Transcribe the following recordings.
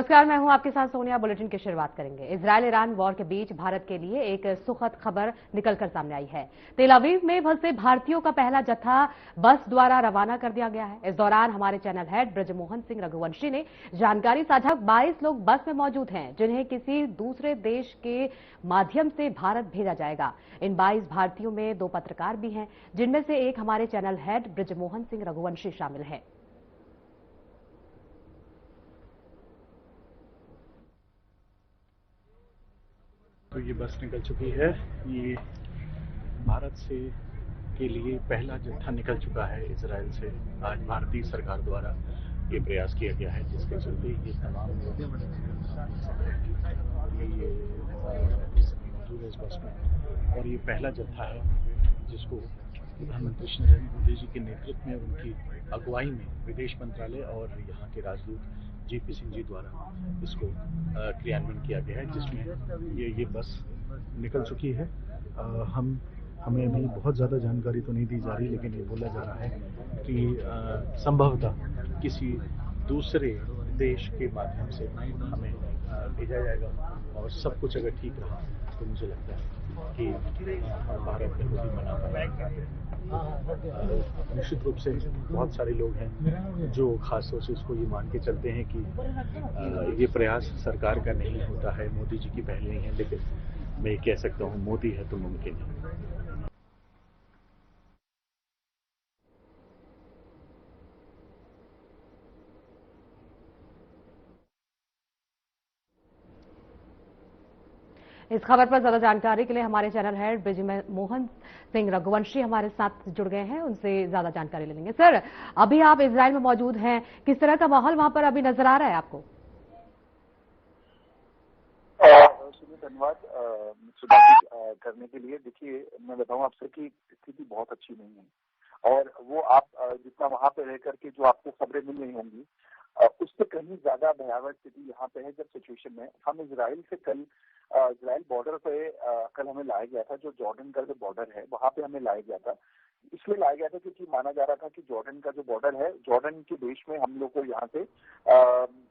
नमस्कार, मैं हूं आपके साथ सोनिया। बुलेटिन की शुरुआत करेंगे। इजरायल ईरान वॉर के बीच भारत के लिए एक सुखद खबर निकलकर सामने आई है। तेल अवीव में फंसे भारतीयों का पहला जत्था बस द्वारा रवाना कर दिया गया है। इस दौरान हमारे चैनल हेड ब्रजमोहन सिंह रघुवंशी ने जानकारी साझा। 22 लोग बस में मौजूद हैं, जिन्हें किसी दूसरे देश के माध्यम से भारत भेजा जाएगा। इन 22 भारतीयों में 2 पत्रकार भी हैं, जिनमें से एक हमारे चैनल हेड ब्रजमोहन सिंह रघुवंशी शामिल है। तो ये बस निकल चुकी है। ये भारत से के लिए पहला जत्था निकल चुका है इजराइल से। आज भारतीय सरकार द्वारा ये प्रयास किया गया है, जिसके चलते ये तमाम लोग ये इस समय मौजूद है इस बस में। और ये पहला जत्था है जिसको प्रधानमंत्री श्री नरेंद्र मोदी जी के नेतृत्व में, उनकी अगुवाई में विदेश मंत्रालय और यहाँ के राजदूत JP सिंह जी द्वारा इसको क्रियान्वयन किया गया है, जिसमें ये बस निकल चुकी है। हमें अभी बहुत ज़्यादा जानकारी तो नहीं दी जा रही, लेकिन ये बोला जा रहा है कि संभवतः किसी दूसरे देश के माध्यम से हमें भेजा जाएगा। और सब कुछ अगर ठीक रहा तो मुझे लगता है कि भारत में होली मना पाएगा। निश्चित रूप से बहुत सारे लोग हैं जो खास तौर से इसको ये मान के चलते हैं कि ये प्रयास सरकार का नहीं होता है, मोदी जी की पहल नहीं है, लेकिन मैं कह सकता हूँ मोदी है तो मुमकिन है। इस खबर पर ज्यादा जानकारी के लिए हमारे चैनल हेड ब्रजमोहन सिंह रघुवंशी हमारे साथ जुड़ गए हैं, उनसे ज्यादा जानकारी ले लेंगे। सर, अभी आप इजराइल में मौजूद हैं, किस तरह का माहौल वहां पर अभी नजर आ रहा है आपको? धन्यवाद मुझसे बातचीत करने के लिए। देखिए, मैं बताऊं आपसे कि स्थिति बहुत अच्छी नहीं है, और वो आप जितना वहां पे रह करके जो आपको खबरें मिल रही होंगी, उससे कहीं ज्यादा भयावह स्थिति यहाँ पे है। जब सिचुएशन में हम इजराइल से कल इजराइल बॉर्डर पे कल हमें लाया गया था, जो जॉर्डन का जो बॉर्डर है वहां पे हमें लाया गया था। इसलिए लाया गया था क्योंकि माना जा रहा था कि जॉर्डन का जो बॉर्डर है, जॉर्डन के देश में हम लोग को यहाँ से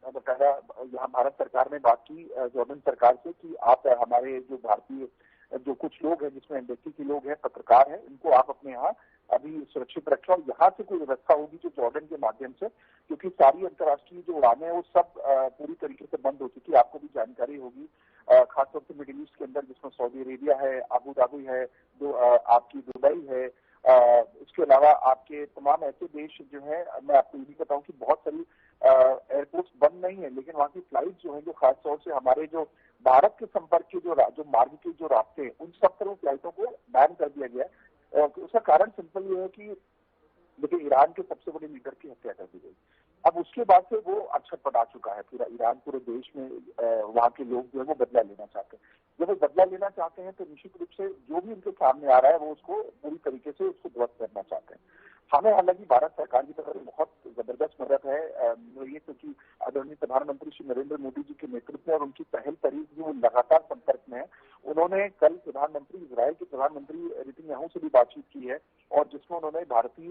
बकायदा यहाँ भारत सरकार ने बात की जॉर्डन सरकार से कि आप हमारे जो भारतीय जो कुछ लोग हैं, जिसमें एम्बेसी के लोग हैं, पत्रकार हैं, इनको आप अपने यहाँ अभी सुरक्षित रखें, और यहाँ से कोई व्यवस्था होगी जो जॉर्डन के माध्यम से, क्योंकि सारी अंतर्राष्ट्रीय जो उड़ानें हैं वो सब पूरी तरीके से बंद हो चुकी है। आपको भी जानकारी होगी, खासतौर से मिडिल ईस्ट के अंदर, जिसमें सऊदी अरेबिया है, अबू धाबी है, आपकी दुबई है, इसके अलावा आपके तमाम ऐसे देश जो है, मैं आपको ये भी बताऊं कि बहुत सारी एयरपोर्ट्स बंद नहीं है, लेकिन वहाँ की फ्लाइट जो है, जो खासतौर से हमारे जो भारत के संपर्क के जो मार्ग के जो रास्ते हैं, उन सब तरह फ्लाइटों को बैन कर दिया गया है। उसका कारण सिंपल ये है कि देखिए, ईरान के सबसे बड़े लीडर की हत्या कर दी गई। अब उसके बाद से वो छटपटा चुका है पूरा ईरान, पूरे देश में वहाँ के लोग जो है वो बदला लेना चाहते हैं। जब वो बदला लेना चाहते हैं तो निश्चित रूप से जो भी उनके सामने आ रहा है वो उसको पूरी तरीके से उसको ध्वस्त करना चाहते हैं। हमें हालांकि भारत सरकार की तरफ से बहुत जबरदस्त मदद है, ये क्योंकि आदरणीय प्रधानमंत्री श्री नरेंद्र मोदी जी के नेतृत्व में और उनकी पहल करी जो लगातार संपर्क में है। उन्होंने कल इजराइल के प्रधानमंत्री नेतन्याहू से भी बातचीत की है, और जिसमें उन्होंने भारतीय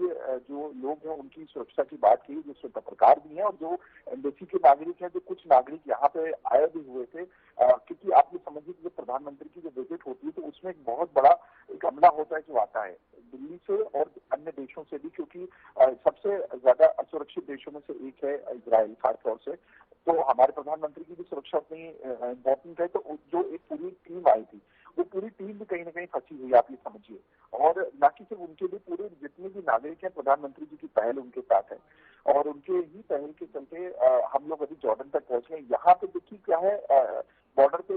जो लोग हैं उनकी सुरक्षा की बात की, जिसमें पत्रकार भी हैं और जो एम्बेसी के नागरिक हैं, जो कुछ नागरिक यहाँ पे आए भी हुए थे। क्योंकि आप ये समझिए कि जब प्रधानमंत्री की जो विजिट होती है तो उसमें एक बहुत बड़ा एक हमला होता है जो आता है दिल्ली से और अन्य देशों से भी, क्योंकि सबसे ज्यादा असुरक्षित देशों में से एक है इजराइल खासतौर से। तो हमारे प्रधानमंत्री की भी सुरक्षा उतनी इम्पोर्टेंट है। तो जो एक पूरी टीम आई थी, वो पूरी टीम भी कहीं ना कहीं फंसी हुई, आप ये समझिए। और न कि सिर्फ उनके भी, पूरे जितने भी नागरिक हैं, प्रधानमंत्री जी की पहल उनके साथ है, और उनके ही पहल के चलते हम लोग अभी जॉर्डन तक पहुंच गए। यहाँ पे देखिए क्या है, बॉर्डर पे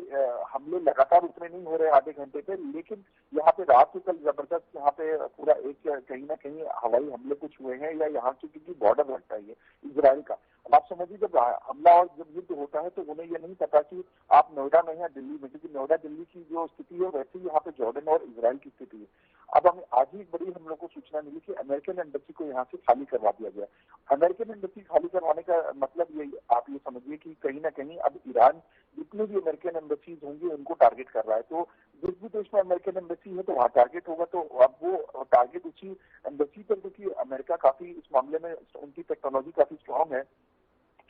हमले लगातार उतने नहीं हो रहे आधे घंटे पे, लेकिन यहाँ पे रात को कल जबरदस्त यहाँ पे पूरा एक कहीं ना कहीं हवाई हमले कुछ हुए हैं, या यहाँ की क्योंकि बॉर्डर लगता है ये इजराइल का। अब आप समझिए, जब हमला और जब युद्ध होता है तो उन्हें ये नहीं पता कि आप नोएडा में या दिल्ली में, क्योंकि नोएडा दिल्ली की जो स्थिति है वैसे ही यहाँ पे जॉर्डन और इजराइल की स्थिति है। अब हमें आज ही एक बड़ी हम लोग को सूचना मिली कि अमेरिकन एम्बेसी को यहाँ से खाली करवा दिया गया। अमेरिकन एम्बेसी खाली करवाने का मतलब ये, आप ये समझिए कि कहीं ना कहीं अब ईरान जितने भी अमेरिकन एम्बेसीज होंगी उनको टारगेट कर रहा है। तो जिस भी देश में अमेरिकन एम्बेसी है तो वहाँ टारगेट होगा, तो अब वो टारगेट उसी एम्बेसी पर, क्योंकि अमेरिका काफी इस मामले में उनकी टेक्नोलॉजी काफी स्ट्रांग है,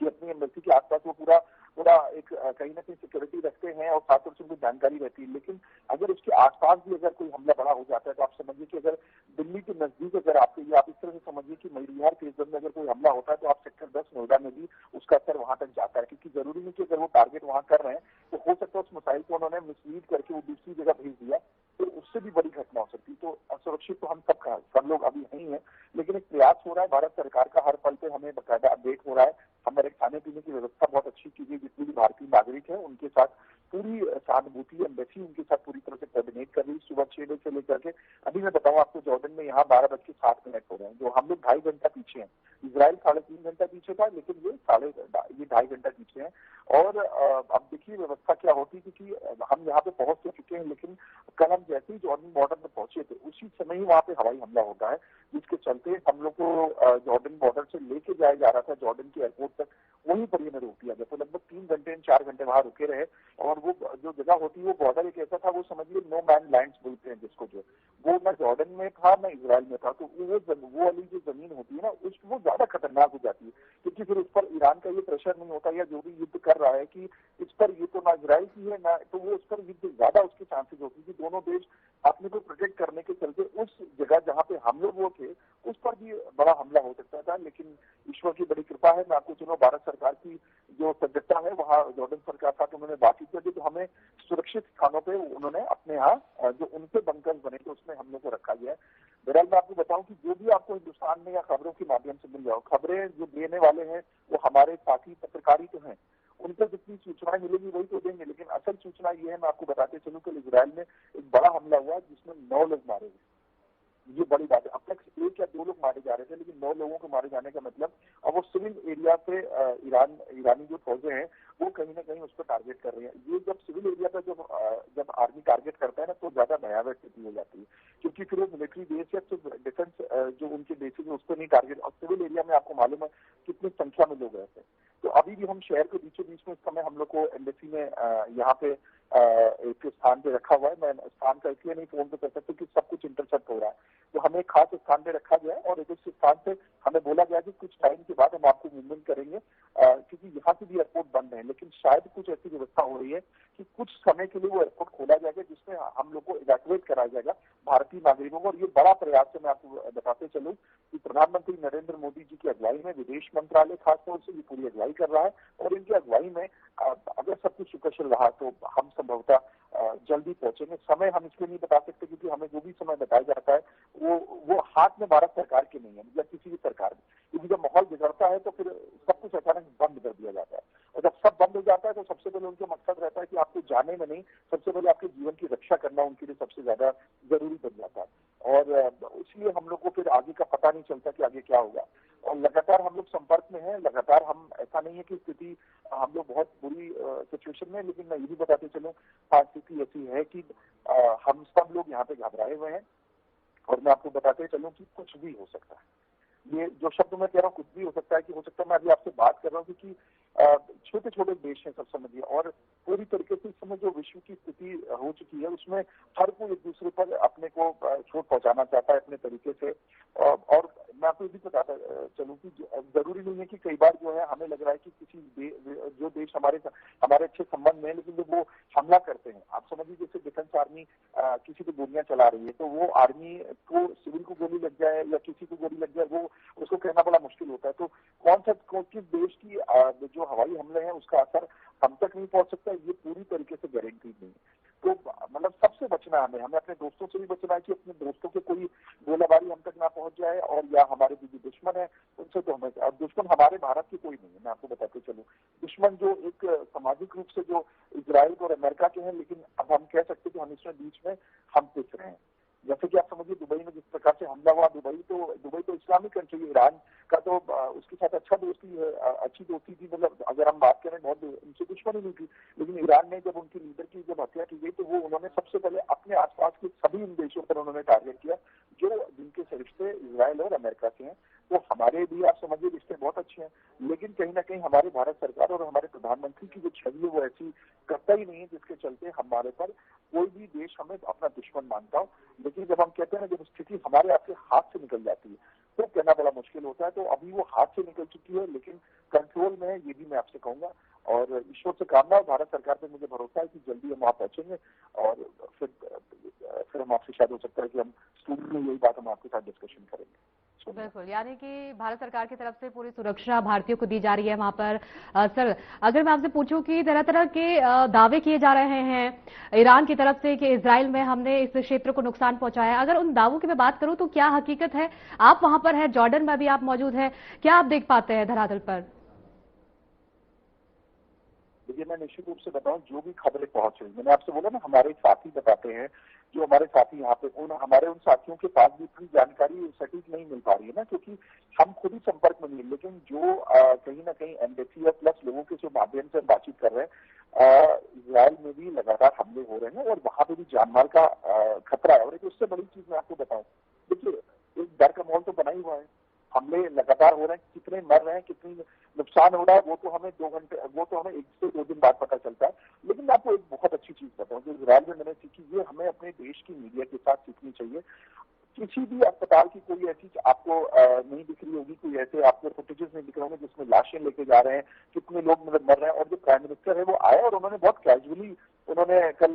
कि अपनी एम्बेसी के आसपास वो पूरा एक कहीं ना कहीं सिक्योरिटी रखते हैं और साथ साथ उनको जानकारी रहती है। लेकिन अगर उसके आसपास भी अगर कोई हमला बड़ा हो जाता है तो आप समझिए कि अगर दिल्ली के नजदीक अगर आप इस तरह से समझिए कि मयूरिहार फेज में अगर कोई हमला होता है तो आप सेक्टर 10 नोएडा में भी उसका असर वहां तक जाता है, क्योंकि जरूरी नहीं कि अगर वो टारगेट वहां कर रहे हैं तो हो सकता है उस मिसाइल को उन्होंने मिसलीड करके वो दूसरी जगह भेज दिया, तो उससे भी बड़ी घटना हो सकती है। तो असुरक्षित तो हम सब लोग अभी नहीं है, लेकिन एक प्रयास हो रहा है भारत सरकार का, हर पल पे हमें बकायदा अपडेट हो रहा है। हमारे खाने पीने की व्यवस्था बहुत अच्छी की गई, जितनी भी भारतीय नागरिक है उनके साथ पूरी सहानुभूति, एम्बेसी उनके साथ पूरी तरह से कोऑर्डिनेट कर रही, सुबह 6 बजे से लेकर के अभी मैं बताऊं आपको जॉर्डन में यहाँ 12:07 हो रहे हैं, जो हम लोग 2.5 घंटा पीछे हैं। इजराइल 3.5 घंटा पीछे था, लेकिन ये 2.5 घंटा पीछे है। और अब देखिए व्यवस्था क्या होती है, क्योंकि हम यहाँ पे पहुंच तो चुके हैं, लेकिन कल हम जैसे ही जॉर्डन बॉर्डर में पहुंचे थे उसी समय ही वहाँ पे हवाई हमला होता है, जिसके चलते हम लोग को जॉर्डन बॉर्डर से लेके जाया जा रहा था जॉर्डन के एयरपोर्ट तक, वहीं पर हमें रोक दिया गया। तो लगभग 3 घंटे 4 घंटे वहां रुके रहे। और वो जो जगह होती है वो बॉर्डर एक ऐसा था, वो समझिए नो मैन लैंड्स बोलते हैं जिसको, जो वो न जॉर्डन में था न इजराइल में था। तो वो वाली जो जमीन होती है ना वो ज्यादा खतरनाक हो जाती है, क्योंकि फिर उस पर ईरान का ये प्रेशर नहीं होता, या जो भी युद्ध कर रहा है कि इस पर ये तो ना इजराइल की है ना, तो वो उस पर युद्ध ज्यादा उसके चांसेस होती है कि दोनों देश अपने को प्रोटेक्ट करने के चलते उस जगह जहाँ पे हम लोग वो थे उस पर भी बड़ा हमला हो सकता था। लेकिन ईश्वर की बड़ी कृपा है, मैं आपको चुनो भारत सरकार की जो सज्जता है वहाँ जॉर्डन सरकार साथ उन्होंने बातचीत कर दी, तो हमें सुरक्षित स्थानों पे उन्होंने अपने यहाँ जो उनके बंकर्स बने थे उसमें हम लोग को रखा गया है। बहरहाल मैं आपको बताऊं कि जो भी आपको हिंदुस्तान में या खबरों के माध्यम से मिल जाओ, खबरें जो देने वाले हैं वो हमारे साथी पत्रकार ही तो हैं, उनको जितनी सूचनाएं मिलेगी वही तो देंगे। लेकिन असल सूचना ये है, मैं आपको बताते चलूं कि इजराइल में एक बड़ा हमला हुआ जिसमें 9 लोग मारे गए। ये बड़ी बात है। अब तक 1 या 2 लोग मारे जा रहे थे, लेकिन 9 लोगों को मारे जाने का मतलब अब वो सिविल एरिया पे ईरानी जो फौजें हैं वो कहीं ना कहीं उस पर टारगेट कर रही है। ये जब सिविल एरिया पे जब आर्मी टारगेट करता है ना तो ज्यादा भयावह स्थिति हो जाती है, क्योंकि फिर वो मिलिट्री बेस या तो डिफेंस जो उनके बेसिस है उस पर नहीं टारगेट, और सिविल एरिया में आपको मालूम है कितनी संख्या में लोग रहते हैं। तो अभी भी हम शहर के बीचों बीच में इस समय हम लोग को एम्बेसी में यहाँ पे एक स्थान पे रखा हुआ है। मैं स्थान का इसलिए नहीं फोन पे कर सकता कि सब कुछ इंटरसेप्ट हो रहा है, तो हमें एक खास स्थान पे रखा गया है और इस स्थान से हमें बोला गया कि कुछ टाइम के बाद हम आपको मूवमेंट करेंगे, क्योंकि यहाँ से भी एयरपोर्ट बंद है। लेकिन शायद कुछ ऐसी व्यवस्था हो रही है कि कुछ समय के लिए वो एयरपोर्ट खोला जाएगा, जिसमें हम लोग को इवैक्यूएट कराया जाएगा भारतीय नागरिकों को। और ये बड़ा प्रयास है, मैं आपको बताते चलूं कि प्रधानमंत्री नरेंद्र मोदी जी की अगुवाई में विदेश मंत्रालय खासतौर से ये पूरी अगुवाई कर रहा है, और इनकी अगुवाई में अगर सब कुछ सुकूशल रहा तो हम संभवतः जल्दी पहुंचेंगे। समय हम इसलिए नहीं बता सकते क्योंकि हमें जो भी समय बताया जाता है वो हाथ में भारत सरकार के नहीं है या किसी भी सरकार में, क्योंकि जब माहौल बिगड़ता है तो फिर सब कुछ अचानक बंद कर दिया जाता है, और जब सब बंद हो जाता है तो सबसे पहले उनका मकसद रहता है कि आपको जाने में नहीं, सबसे पहले आपके जीवन की रक्षा करना उनके लिए सबसे ज्यादा जरूरी बन जाता है। और इसलिए हम लोग को फिर आगे का पता नहीं चलता कि आगे क्या होगा, और लगातार हम लोग संपर्क में हैं, लगातार हम, ऐसा नहीं है कि स्थिति हम लोग बहुत बुरी सिचुएशन में, लेकिन मैं ये भी बताते चलूं स्थिति ऐसी है कि हम सब लोग यहाँ पे घबराए हुए हैं, और मैं आपको बताते चलूं कि कुछ भी हो सकता है। ये जो शब्द मैं कह रहा हूँ कुछ भी हो सकता है, कि हो सकता है मैं अभी आपसे बात कर रहा हूँ क्योंकि छोटे छोटे देश हैं सब समझिए, और पूरी तरीके से इस समय जो विश्व की स्थिति हो चुकी है उसमें हर कोई एक दूसरे पर अपने को चोट पहुंचाना चाहता है अपने तरीके से। और मैं आपको ये भी बताता चलूं कि जरूरी नहीं है कि कई बार जो है हमें लग रहा है कि किसी जो देश हमारे अच्छे संबंध में है, लेकिन जब वो हमला करते हैं, आप समझिए जैसे डिफेंस आर्मी किसी को गोलियां चला रही है, तो वो आर्मी को सिविल को गोली लग जाए या किसी को गोली लग जाए, वो उसको कहना बड़ा मुश्किल होता है। तो किस देश की जो हवाई हमले हैं उसका असर हम तक नहीं पहुंच सकता, ये पूरी तरीके से गारंटी नहीं है। तो मतलब सबसे बचना है हमें अपने दोस्तों से भी बचना है कि अपने दोस्तों के कोई गोलाबारी हम तक ना पहुंच जाए, और या हमारे जो दुश्मन है उनसे तो हमें, और दुश्मन हमारे भारत की कोई नहीं है, मैं आपको बताते चलूं। दुश्मन जो एक सामाजिक रूप से जो इजराइल और अमेरिका के हैं, लेकिन अब हम कह सकते कि हम इसमें बीच में हम पिस रहे हैं। जैसे कि आप समझिए दुबई में जिस प्रकार से हमला हुआ, दुबई तो इस्लामिक कंट्री है, ईरान का तो उसके साथ अच्छी दोस्ती थी, मतलब अगर हम बात करें बहुत उनसे दुश्मनी नहीं थी, लेकिन ईरान ने जब उनकी लीडर की जब हत्या की गई तो वो उन्होंने सबसे पहले अपने आसपास के सभी उन देशों पर उन्होंने टारगेट किया जो जिनके रिश्ते इजराइल और अमेरिका के हैं। तो हमारे भी आप समझिए रिश्ते बहुत अच्छे हैं, लेकिन कहीं ना कहीं हमारे भारत सरकार और हमारे प्रधानमंत्री की जो छवि है वो ऐसी करता ही नहीं है जिसके चलते हमारे पर कोई भी देश हमें अपना दुश्मन मानता हो। लेकिन जब हम कहते हैं ना, जब स्थिति हमारे आपके हाथ से निकल जाती है तो कहना बड़ा मुश्किल होता है। तो अभी वो हाथ से निकल चुकी है, लेकिन कंट्रोल में है, ये भी मैं आपसे कहूंगा। और ईश्वर से कामना है, भारत सरकार पे मुझे भरोसा है कि जल्दी हम वहां पहुंचेंगे और फिर हम आपसे शायद हो सकता है कि हम स्टूडियो में यही बात हम आपके साथ डिस्कशन करेंगे। बिल्कुल, यानी कि भारत सरकार की तरफ से पूरी सुरक्षा भारतीयों को दी जा रही है वहां पर। सर, अगर मैं आपसे पूछूं कि तरह तरह के दावे किए जा रहे हैं ईरान की तरफ से कि इजराइल में हमने इस क्षेत्र को नुकसान पहुंचाया है, अगर उन दावों की मैं बात करूं तो क्या हकीकत है? आप वहां पर है, जॉर्डन में भी आप मौजूद है, क्या आप देख पाते हैं धरातल पर? देखिए, मैं निश्चित रूप से बताऊं, जो भी खबरें पहुंच रही, मैंने आपसे बोला ना, हमारे साथी बताते हैं, जो हमारे साथी यहाँ पे हमारे उन साथियों के पास भी इतनी जानकारी सटीक नहीं मिल पा रही है ना, क्योंकि हम खुद ही संपर्क में नहीं। लेकिन जो कहीं ना कहीं एम्बेसी और प्लस लोगों के जो माध्यम से बातचीत कर रहे हैं, इजराइल में भी लगातार हमले हो रहे हैं और वहां पे भी जानमाल का खतरा है। और एक उससे बड़ी चीज मैं आपको बताऊं, देखिए, एक डर का माहौल तो बना ही हुआ है, हमले लगातार हो रहे हैं, कितने मर रहे हैं, कितनी नुकसान हो रहा है, वो तो हमें 1 से 2 दिन बाद पता चलता है। लेकिन मैं आपको एक बहुत अच्छी चीज बताऊं, जो इजराइल में मैंने सीखी, ये हमें अपने देश की मीडिया के साथ सीखनी चाहिए। किसी भी अस्पताल की कोई ऐसी आपको नहीं दिख रही होगी, कोई ऐसे आपको फुटेजेस नहीं दिख रहे होंगे जिसमें लाशें लेके जा रहे हैं, कितने लोग मर रहे हैं। और जो प्राइम मिनिस्टर है वो आए और उन्होंने बहुत कैजुअली, उन्होंने कल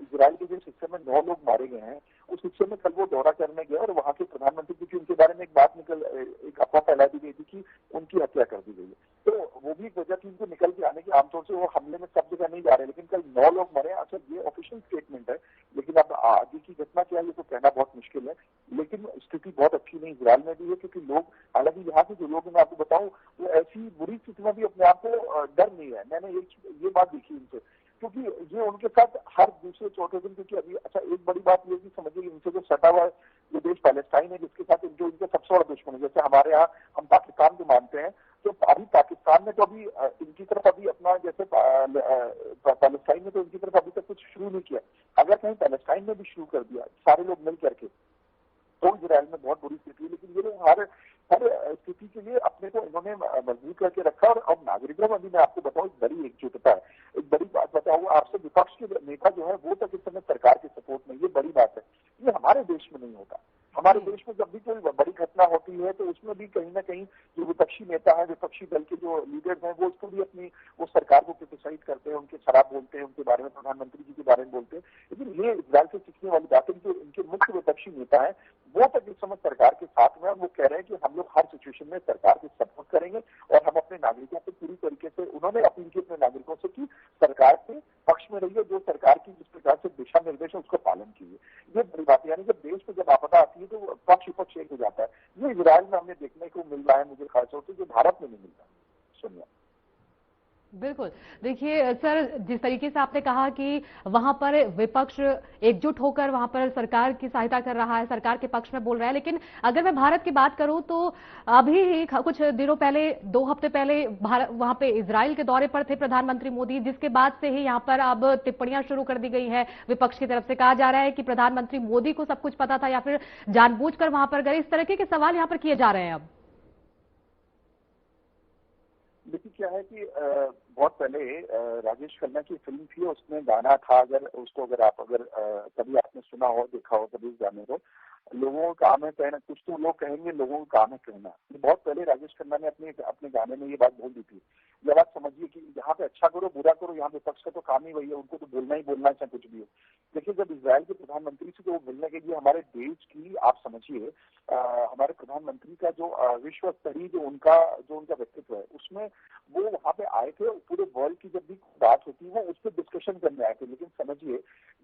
इजराइल के जिस हिस्से में 9 लोग मारे गए हैं, उस हिस्से में कल वो दौरा करने गए और वहां के प्रधानमंत्री, क्योंकि उनके बारे में एक अफवाह फैला दी गई थी कि उनकी हत्या कर दी गई है, तो वो भी एक वजह थी उनको निकल के आने की। आमतौर से वो हमले में सब जगह नहीं जा रहे, लेकिन कल 9 लोग मरे। अच्छा, ये ऑफिशियल स्टेटमेंट है, लेकिन अब आगे की घटना क्या है ये तो कहना बहुत मुश्किल है। लेकिन स्थिति बहुत अच्छी नहीं इजराइल में भी है, क्योंकि लोग, हालांकि यहाँ के जो लोग, मैं आपको बताऊं, वो ऐसी बुरी स्थिति में भी अपने आप को डर नहीं है। मैंने ये बात देखी उनसे, क्योंकि ये उनके साथ हर दूसरे चौथे दिन, क्योंकि अभी, अच्छा, एक बड़ी बात ये भी समझिए, इनसे जो सटा हुआ है जो देश पैलेस्टाइन है, जिसके साथ जो इनके सबसे बड़ा दुश्मन है, जैसे हमारे यहाँ हम पाकिस्तान को मानते हैं, तो अभी पाकिस्तान में तो अभी इनकी तरफ अभी अपना, जैसे पैलेस्टाइन में तो इनकी तरफ अभी तक कुछ शुरू नहीं किया। अगर कहीं पैलेस्टाइन में भी शुरू कर दिया सारे लोग मिल करके, तो इजराइल में बहुत बुरी स्थिति है। लेकिन ये लोग हर स्थिति के लिए अपने को इन्होंने मजबूत करके रखा। और अब नागरिकों में भी मैं आपको बताऊं, एक बड़ी एकजुटता है। एक बड़ी बात बताऊँ आपसे, विपक्ष के नेता जो है वो तक इस समय सरकार के सपोर्ट में, ये बड़ी बात है। ये हमारे देश में नहीं होता। हमारे देश में जब भी कोई बड़ी घटना होती है तो उसमें भी कहीं ना कहीं जो विपक्षी नेता है, विपक्षी दल के जो लीडर्स हैं, वो उसको भी अपनी, वो सरकार को क्रिटिसाइज करते हैं, उनके खराब बोलते हैं, उनके बारे में, प्रधानमंत्री जी के बारे में बोलते हैं। लेकिन ये इजराइल से सीखने वाली बात है, जो इनके मुख्य विपक्षी नेता है वो तक इस समय सरकार के साथ में, वो कह रहे हैं कि हम लोग हर सिचुएशन में सरकार को सपोर्ट करेंगे और हम अपने नागरिकों को पूरी तरीके से, उन्होंने अपील की अपने नागरिकों से कि सरकार के पक्ष में रहिए, जो सरकार की जिस प्रकार से दिशा निर्देश है उसका पालन कीजिए। ये बड़ी बात है। यानी जब देश में जब आपदा आती है तो पक्ष विपक्ष एक हो जाता है। ये इजराइल में हमें देखने को मिल रहा है, मुझे खासतौर से, जो भारत में नहीं मिल रहा। सुनिए, बिल्कुल। देखिए सर, जिस तरीके से आपने कहा कि वहां पर विपक्ष एकजुट होकर वहां पर सरकार की सहायता कर रहा है, सरकार के पक्ष में बोल रहा है, लेकिन अगर मैं भारत की बात करूं तो अभी ही कुछ दिनों पहले, 2 हफ्ते पहले भारत वहां पे इजराइल के दौरे पर थे प्रधानमंत्री मोदी, जिसके बाद से ही यहां पर अब टिप्पणियां शुरू कर दी गई है विपक्ष की तरफ से। कहा जा रहा है कि प्रधानमंत्री मोदी को सब कुछ पता था या फिर जानबूझकर वहां पर गए। इस तरह के सवाल यहां पर किए जा रहे हैं। अब देखिए, क्या है कि बहुत पहले राजेश खन्ना की फिल्म थी, उसमें गाना था, अगर उसको अगर कभी आपने सुना हो, देखा हो कभी उस गाने को, लोगों का काम है कहना, कुछ तो लोग कहेंगे, लोगों का काम है कहना। ये बहुत पहले राजेश खन्ना ने अपने गाने में ये बात बोल दी थी। जब आप समझिए कि यहाँ पे अच्छा करो बुरा करो, यहाँ पे पक्ष का तो काम ही वही है, उनको तो बोलना ही बोलना है, चाहे कुछ भी हो। देखिए, जब इजराइल के प्रधानमंत्री से जो मिलने के लिए हमारे देश की, आप समझिए, हमारे प्रधानमंत्री का जो विश्व स्तरीय जो उनका व्यक्तित्व है, उसमें वो वहां पे आए थे। पूरे वर्ल्ड की जब भी बात होती है वो उस पर डिस्कशन करने आए थे। लेकिन समझिए,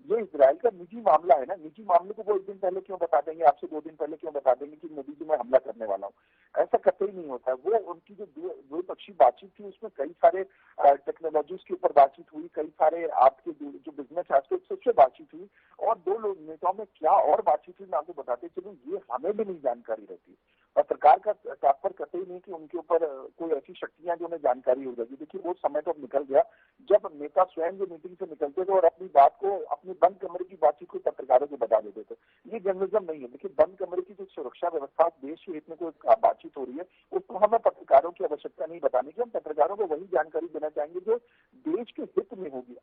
ये इजराइल का निजी मामला है ना, निजी मामले को वो एक दिन पहले क्यों बता देंगे, आपसे 2 दिन पहले क्यों बता देंगे कि मोदी जी मैं हमला करने वाला हूँ? ऐसा कतई नहीं होता है। वो उनकी जो द्विपक्षीय बातचीत थी, उसमें कई सारे टेक्नोलॉजीज के ऊपर बातचीत हुई, कई सारे आपके जो बिजनेस एस्पेक्ट उससे बातचीत हुई, और 2 नेताओं में क्या और बातचीत हुई मैं आपको बताते चलूं, ये हमें भी नहीं जानकारी रहती। पत्रकार का तात्पर्य कतई नहीं कि उनके ऊपर कोई ऐसी शक्तियां जो उन्हें जानकारी हो जाएगी। देखिए, वो समय तो अब निकल गया जब नेता स्वयं जो मीटिंग से निकलते थे और अपनी बात को, अपनी बंद कमरे की बातचीत को पत्रकारों को बता देते थे। ये जर्नलिज्म नहीं है। देखिए, बंद कमरे की जो सुरक्षा व्यवस्था देश के हित में कोई बातचीत हो रही है, उसको हमें पत्रकारों की आवश्यकता नहीं बताने की। हम पत्रकारों को वही जानकारी देना चाहेंगे जो देश के हित में होगी।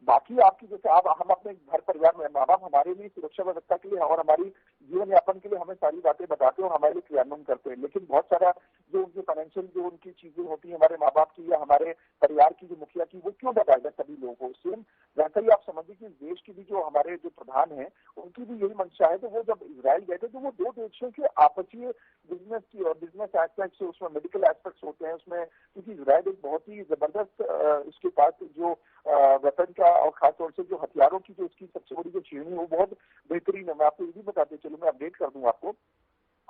बाकी आपकी जैसे आप हम अपने घर परिवार में माँ बाप हमारे लिए सुरक्षा व्यवस्था के लिए और हमारी जीवन यापन के लिए हमें सारी बातें बताते हैं और हमारे लिए क्रियान्वयन करते हैं, लेकिन बहुत सारा जो उनकी फाइनेंशियल जो उनकी चीजें होती है हमारे माँ बाप की या हमारे परिवार की जो मुखिया की, वो क्यों बताएगा सभी लोगों को? सेम वैसा ही आप समझिए कि देश की भी जो हमारे जो प्रधान है उनकी भी यही मंशा है। तो वो जब इजराइल गए थे तो वो दो देशों के आपसी बिजनेस एस्पेक्ट्स, उसमें मेडिकल एस्पेक्ट्स होते हैं उसमें, क्योंकि इजराइल एक बहुत ही जबरदस्त इसके पास जो वेपन का और खासतौर से जो हथियारों की जो उसकी सबसे बड़ी जो श्रेणी है वो बहुत बेहतरीन है। मैं आपको ये भी बताते चलूँ, मैं अपडेट कर दूं आपको,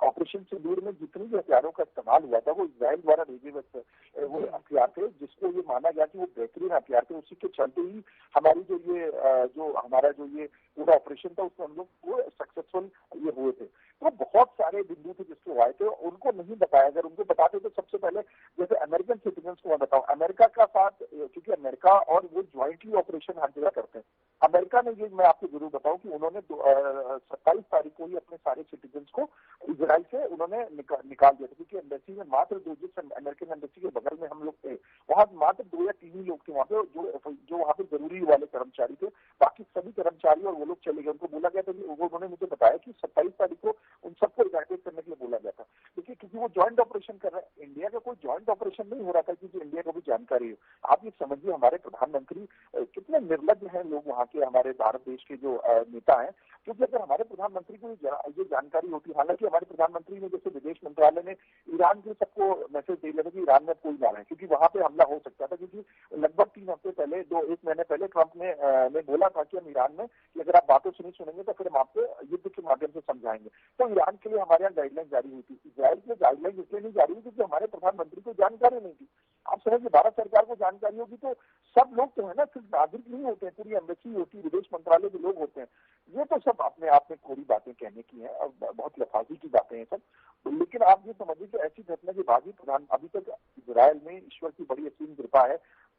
ऑपरेशन सिंदूर में जितने भी हथियारों का इस्तेमाल हुआ था वो इजराइल द्वारा भेजे हुए वो हथियार थे, जिसको ये माना गया कि वो बेहतरीन हथियार थे। उसी के चलते ही हमारी जो हमारा जो ये पूरा ऑपरेशन था उसमें हम लोग वो सक्सेसफुल ये हुए थे। तो बहुत सारे बिंदु थे जिसको आए थे, उनको नहीं बताया। अगर उनको बताते तो सबसे पहले जैसे अमेरिकन सिटीजन को मैं बताऊं, अमेरिका का साथ, क्योंकि अमेरिका और वो ज्वाइंटली ऑपरेशन हर जगह करते हैं। अमेरिका ने ये मैं आपको जरूर बताऊं कि उन्होंने 27 तारीख को ही अपने सारे सिटीजन को इजराइल से उन्होंने निकाल दिया था, क्योंकि एम्बेसी में मात्र जिस अमेरिकन एम्बेसी के बगल में हम लोग थे वहां मात्र 2 या 3 ही लोग थे वहां पे जो वहां पे जरूरी वाले कर्मचारी थे, बाकी सभी कर्मचारी और वो लोग चले गए। उनको बोला गया था कि उन्होंने मुझे बताया कि 27 तारीख को उन सबको इवैक्यूएट करने के लिए बोला गया था, क्योंकि वो ज्वाइंट ऑपरेशन कर रहे हैं। इंडिया का कोई ज्वाइंट ऑपरेशन नहीं हो रहा था, क्योंकि इंडिया को भी जानकारी है। आप ये समझिए हमारे प्रधानमंत्री कितने निर्लज हैं लोग वहाँ के, हमारे भारत देश के जो नेता हैं, क्योंकि अगर हमारे प्रधानमंत्री को ये जानकारी होती, हालांकि हमारे प्रधानमंत्री ने जैसे विदेश मंत्रालय ने ईरान के सबको मैसेज दे दिया था कि ईरान में कोई ना रहे, क्योंकि वहां पे हमला हो सकता था, क्योंकि लगभग 3 हफ्ते पहले 1 महीने पहले ट्रंप ने बोला था कि हम ईरान में कि अगर आप बातों से नहीं सुनेंगे तो फिर हम आपको युद्ध के माध्यम से समझाएंगे। तो ईरान के लिए हमारे यहाँ गाइडलाइन जारी हुई थी। इजराइल की गाइडलाइन इसलिए नहीं जारी हुई क्योंकि हमारे प्रधानमंत्री को जानकारी नहीं थी। आप समझिए भारत सरकार को जानकारी होगी तो सब लोग तो है ना, सिर्फ नागरिक नहीं होते हैं, पूरी एम्बेसी होती है, विदेश मंत्रालय के लोग होते हैं। ये तो सब अपने आप में थोड़ी बातें कहने की हैं और बहुत लफाजी की बातें हैं सब। लेकिन आप ये समझिए कि ऐसी घटना के बाद ही अभी तक इजराइल में ईश्वर की बड़ी असीम कृपा है,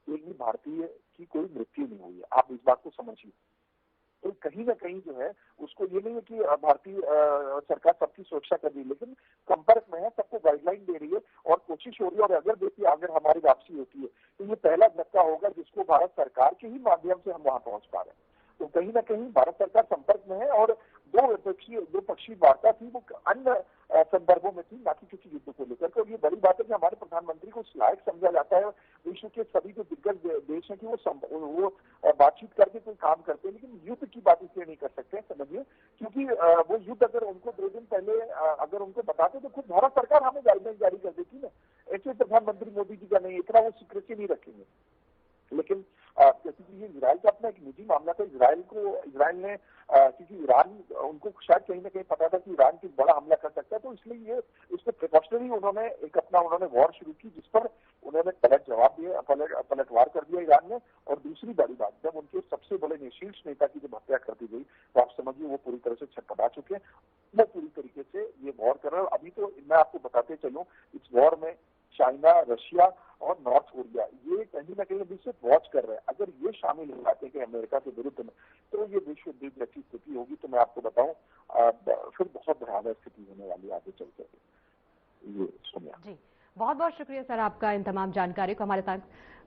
एक भी भारतीय की कोई मृत्यु नहीं हुई है। आप इस बात को समझिए। तो कहीं ना कहीं जो है उसको ये नहीं है कि भारतीय सरकार सबकी सुरक्षा कर रही है, लेकिन संपर्क में है, सबको गाइडलाइन दे रही है और कोशिश हो रही है। और अगर देखिए अगर हमारी वापसी होती है तो ये पहला धक्का होगा जिसको भारत सरकार के ही माध्यम से हम वहां पहुंच पा रहे हैं। तो कहीं ना कहीं भारत सरकार संपर्क में है और दो पक्षीय वार्ता थी वो अन्य संदर्भों में थी, ना कि किसी युद्ध को लेकर। तो ये बड़ी बात है कि हमारे प्रधानमंत्री को लायक समझा जाता है विश्व के सभी जो दिग्गज देश हैं कि वो बातचीत करके कोई काम करते हैं, लेकिन युद्ध की बात इसलिए नहीं कर सकते समझिए, क्योंकि वो युद्ध अगर उनको 2 दिन पहले अगर उनको बताते तो खुद भारत सरकार हमें गाइडलाइन जारी कर देती ना। ऐसे प्रधानमंत्री मोदी जी का नहीं, इतना वो सीक्रेसी नहीं रखेंगे। लेकिन क्योंकि ये इजराइल का अपना एक निजी मामला था, इजराइल ने क्योंकि ईरान उनको शायद कहीं ना कहीं पता था कि ईरान की बड़ा हमला कर सकता है, तो इसलिए ये इसमें प्रिकॉशनरी उन्होंने वॉर शुरू की, जिस पर उन्होंने पलटवार कर दिया ईरान ने। और दूसरी बड़ी बात, जब उनके सबसे बड़े शीर्ष नेता की जब हत्या कर दी गई तो आप समझिए वो पूरी तरह से छटपटा चुके हैं। वो पूरी तरीके से ये वॉर कर रहे हैं। अभी तो मैं आपको बताते चलूं, इस वॉर में चाइना, रशिया और नॉर्थ कोरिया ये कहीं ना कहीं अभी सिर्फ वॉच कर रहे हैं। अगर ये शामिल हो जाते हैं अमेरिका के विरुद्ध में तो ये विश्व युद्ध जैसी स्थिति होगी। तो मैं आपको बताऊं फिर बहुत भयावह स्थिति होने वाली आगे चलते हुए। ये सोनिया जी, बहुत बहुत शुक्रिया सर आपका इन तमाम जानकारी को हमारे तक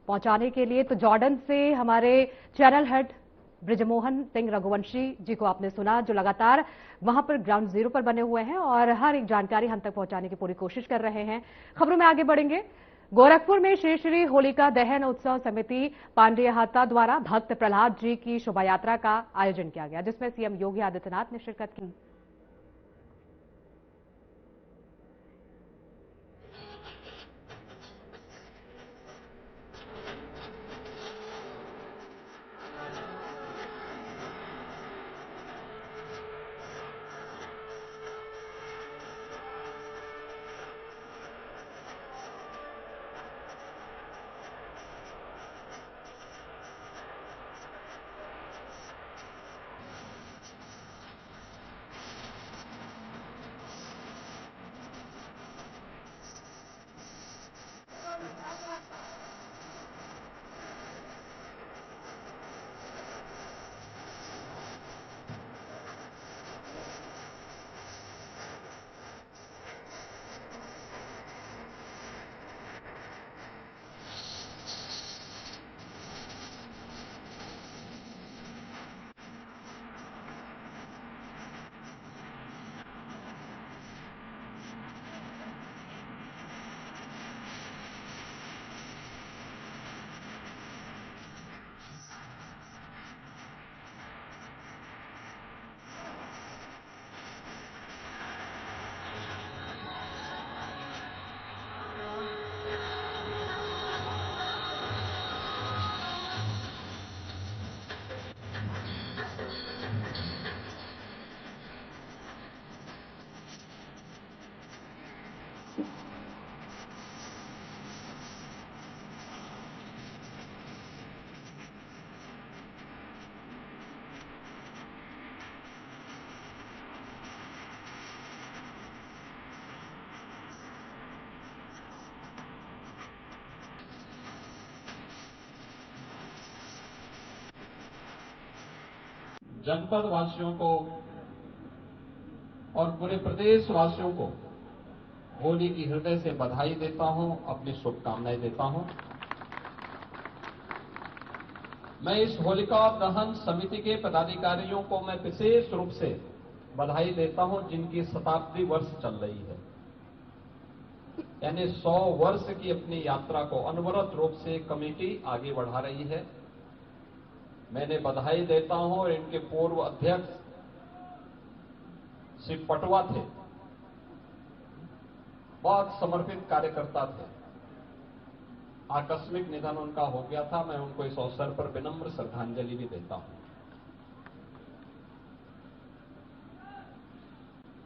पहुंचाने के लिए। तो जॉर्डन से हमारे चैनल हेड ब्रिजमोहन सिंह रघुवंशी जी को आपने सुना, जो लगातार वहां पर ग्राउंड जीरो पर बने हुए हैं और हर एक जानकारी हम तक पहुंचाने की पूरी कोशिश कर रहे हैं। खबरों में आगे बढ़ेंगे। गोरखपुर में श्री श्री होलिका दहन उत्सव समिति पांडेयहाता द्वारा भक्त प्रहलाद जी की शोभा यात्रा का आयोजन किया गया, जिसमें सीएम योगी आदित्यनाथ ने शिरकत की। जनपद वासियों को और पूरे प्रदेश वासियों को होली की हृदय से बधाई देता हूं, अपनी शुभकामनाएं देता हूं। मैं इस होलिका दहन समिति के पदाधिकारियों को मैं विशेष रूप से बधाई देता हूं, जिनकी शताब्दी वर्ष चल रही है, यानी 100 वर्ष की अपनी यात्रा को अनवरत रूप से कमेटी आगे बढ़ा रही है। मैंने बधाई देता हूं और इनके पूर्व अध्यक्ष श्री पटवा थे, बहुत समर्पित कार्यकर्ता थे। आकस्मिक निधन उनका हो गया था। मैं उनको इस अवसर पर विनम्र श्रद्धांजलि भी देता हूं।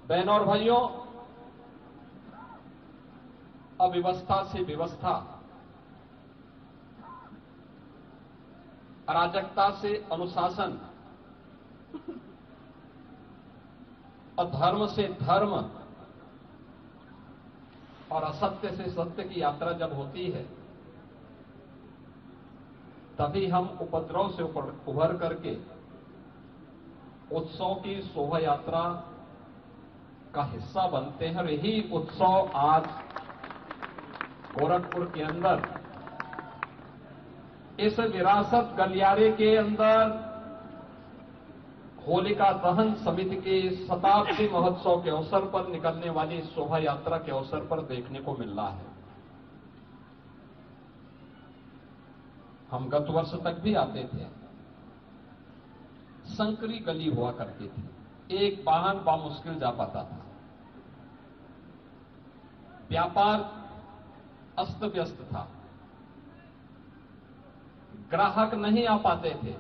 बहनों और भाइयों, अव्यवस्था से व्यवस्था, अराजकता से अनुशासन, अधर्म से धर्म और असत्य से सत्य की यात्रा जब होती है, तभी हम उपद्रव से उभर करके उत्सव की शोभा यात्रा का हिस्सा बनते हैं। और यही उत्सव आज गोरखपुर के अंदर इस विरासत गलियारे के अंदर होलिका दहन समिति के शताब्दी महोत्सव के अवसर पर निकलने वाली शोभा यात्रा के अवसर पर देखने को मिल रहा है। हम गत वर्ष तक भी आते थे, संकरी गली हुआ करती थी, एक वाहन बामुश्किल जा पाता था, व्यापार अस्त व्यस्त था, ग्राहक नहीं आ पाते थे,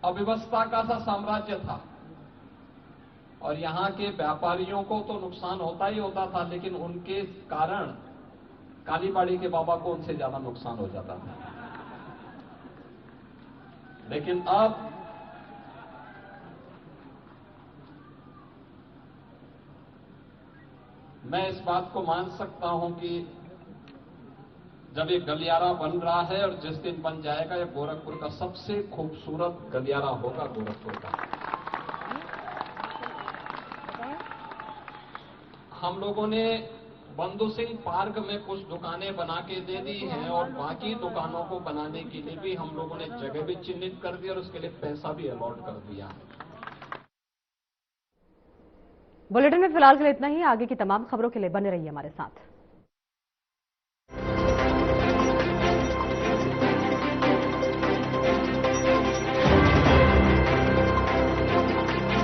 अव्यवस्था का सा साम्राज्य था। और यहां के व्यापारियों को तो नुकसान होता ही होता था, लेकिन उनके कारण कालीबाड़ी के बाबा को उनसे ज्यादा नुकसान हो जाता था। लेकिन अब मैं इस बात को मान सकता हूं कि जब ये गलियारा बन रहा है और जिस दिन बन जाएगा, ये गोरखपुर का सबसे खूबसूरत गलियारा होगा गोरखपुर का। हम लोगों ने बंधु सिंह पार्क में कुछ दुकानें बना के दे दी हैं और बाकी दुकानों को बनाने के लिए भी हम लोगों ने जगह भी चिन्हित कर दी और उसके लिए पैसा भी अलॉट कर दिया है। बुलेटिन में फिलहाल के लिए इतना ही। आगे की तमाम खबरों के लिए बने रहिए हमारे साथ।